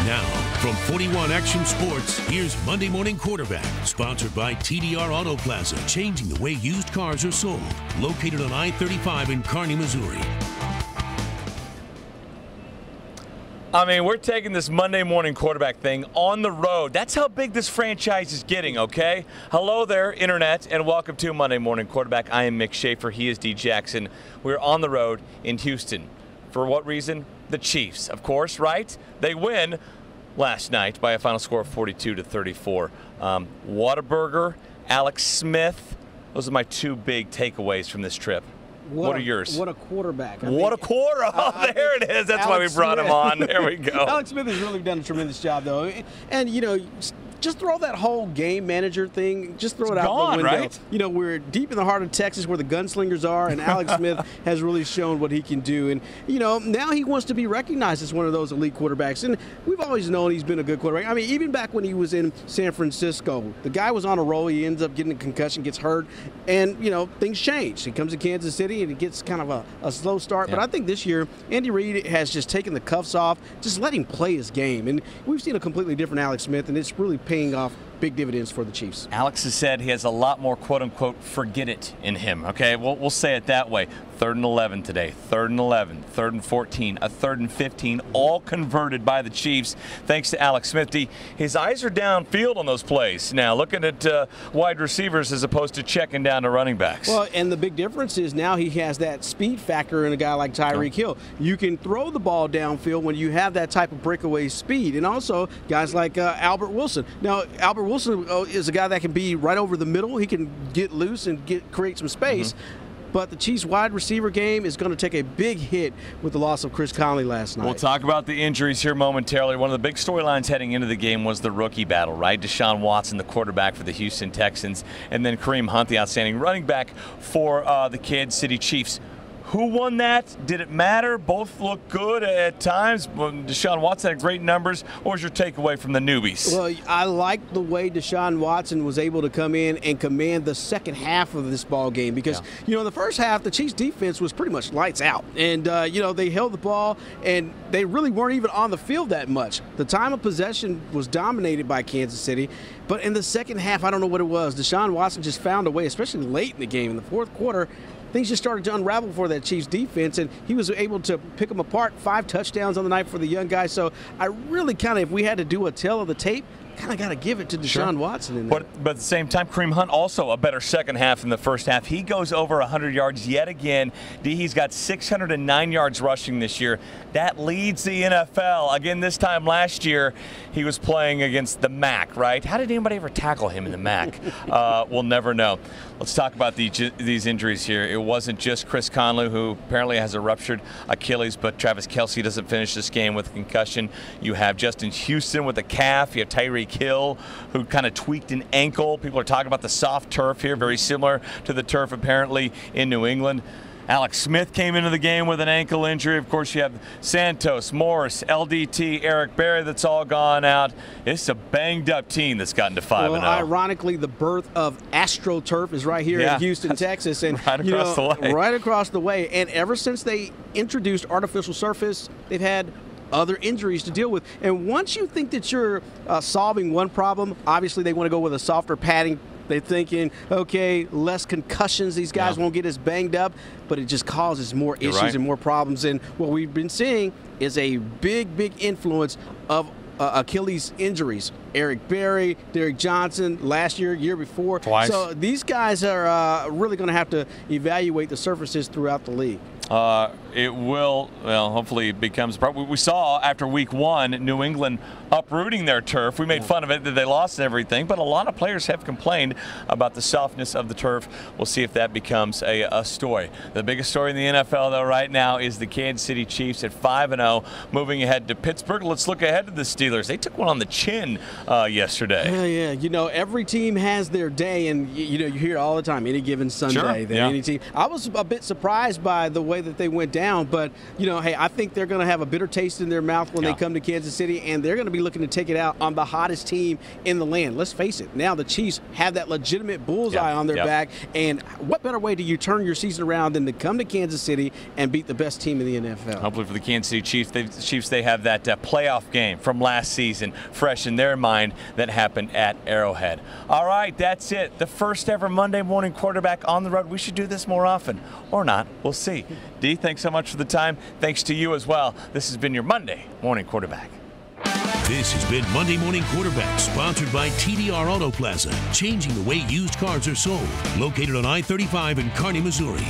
Now, from 41 Action Sports, here's Monday Morning Quarterback, sponsored by TDR Auto Plaza, changing the way used cars are sold. Located on I-35 in Kearney, Missouri. I mean, we're taking this Monday Morning Quarterback thing on the road. That's how big this franchise is getting, okay? Hello there, Internet, and welcome to Monday Morning Quarterback. I am Mick Schaefer. He is D. Jackson. We're on the road in Houston. For what reason? The Chiefs, of course, right? They win last night by a final score of 42-34. Whataburger, Alex Smith, those are my two big takeaways from this trip. What are yours? What a quarterback. What a quarter. Oh, there it is. That's why we brought him on. There we go. Alex Smith has really done a tremendous job, though. And, you know, just throw that whole game manager thing, just throw it out the window. Right? You know, we're deep in the heart of Texas where the gunslingers are, and Alex Smith has really shown what he can do. And, you know, now he wants to be recognized as one of those elite quarterbacks. And we've always known he's been a good quarterback. I mean, even back when he was in San Francisco, the guy was on a roll. He ends up getting a concussion, gets hurt, and, you know, things change. He comes to Kansas City, and it gets kind of a slow start. Yeah. But I think this year, Andy Reid has just taken the cuffs off, just let him play his game. And we've seen a completely different Alex Smith, and it's really paying off big dividends for the Chiefs. Alex has said he has a lot more quote-unquote forget it in him, okay? We'll say it that way. 3rd and 11 today, 3rd and 11, 3rd and 14, a 3rd and 15, all converted by the Chiefs thanks to Alex Smith. His eyes are downfield on those plays now, looking at wide receivers as opposed to checking down to running backs. Well, and the big difference is now he has that speed factor in a guy like Tyreek Hill. You can throw the ball downfield when you have that type of breakaway speed, and also guys like Albert Wilson. Now, Albert Wilson is a guy that can be right over the middle. He can get loose and create some space. But the Chiefs' wide receiver game is going to take a big hit with the loss of Chris Conley last night. We'll talk about the injuries here momentarily. One of the big storylines heading into the game was the rookie battle, right? Deshaun Watson, the quarterback for the Houston Texans, and then Kareem Hunt, the outstanding running back for the Kansas City Chiefs. Who won that? Did it matter? Both looked good at times. Deshaun Watson had great numbers. What was your takeaway from the newbies? Well, I liked the way Deshaun Watson was able to come in and command the second half of this ball game because, you know, in the first half, the Chiefs defense was pretty much lights out. And, you know, they held the ball, and they really weren't even on the field that much. The time of possession was dominated by Kansas City. But in the second half, I don't know what it was. Deshaun Watson just found a way, especially late in the game, in the fourth quarter. Things just started to unravel for that Chiefs defense, and he was able to pick them apart. 5 touchdowns on the night for the young guy. So I really kind of, if we had to do a tell of the tape, kind of got to give it to Deshaun Watson in there. But at the same time, Kareem Hunt also a better second half than the first half. He goes over 100 yards yet again. He's got 609 yards rushing this year. That leads the NFL. Again, this time last year, he was playing against the MAC, right? How did anybody ever tackle him in the MAC? We'll never know. Let's talk about these injuries here. It wasn't just Chris Conley, who apparently has a ruptured Achilles, but Travis Kelce doesn't finish this game with a concussion. You have Justin Houston with a calf. You have Tyreek Hill, who kind of tweaked an ankle. People are talking about the soft turf here, very similar to the turf apparently in New England. Alex Smith came into the game with an ankle injury. Of course, you have Santos, Morris, LDT, Eric Berry that's all gone out. It's a banged-up team that's gotten to 5-0. Well, ironically, the birth of AstroTurf is right here in Houston, Texas. And right across the way. Right across the way. And ever since they introduced artificial surface, they've had other injuries to deal with. And once you think that you're solving one problem, obviously they want to go with a softer padding. They're thinking, okay, less concussions. These guys won't get as banged up, but it just causes more issues and more problems. And what we've been seeing is a big, big influence of Achilles injuries. Eric Berry, Derek Johnson, last year, year before. Twice. So these guys are really going to have to evaluate the surfaces throughout the league. It will, well, hopefully it becomes a problem. We saw after week 1, New England uprooting their turf. We made fun of it that they lost everything, but a lot of players have complained about the softness of the turf. We'll see if that becomes a story. The biggest story in the NFL, though, right now is the Kansas City Chiefs at 5-0, moving ahead to Pittsburgh. Let's look ahead to the Steelers. They took one on the chin yesterday. Yeah. You know, every team has their day, and you know, you hear it all the time, any given Sunday. Any team. I was a bit surprised by the way that they went down. But, hey, I think they're going to have a bitter taste in their mouth when they come to Kansas City, and they're going to be looking to take it out on the hottest team in the land. Let's face it. Now the Chiefs have that legitimate bullseye on their back, and what better way do you turn your season around than to come to Kansas City and beat the best team in the NFL? Hopefully for the Kansas City Chiefs, they have that playoff game from last season fresh in their mind that happened at Arrowhead. All right, that's it. The first ever Monday morning quarterback on the road. We should do this more often, or not. We'll see. D, thanks so much for the time. Thanks to you as well. This has been your Monday morning quarterback. This has been Monday Morning Quarterback, sponsored by TDR Auto Plaza, changing the way used cars are sold. Located on I-35 in Kearney, Missouri.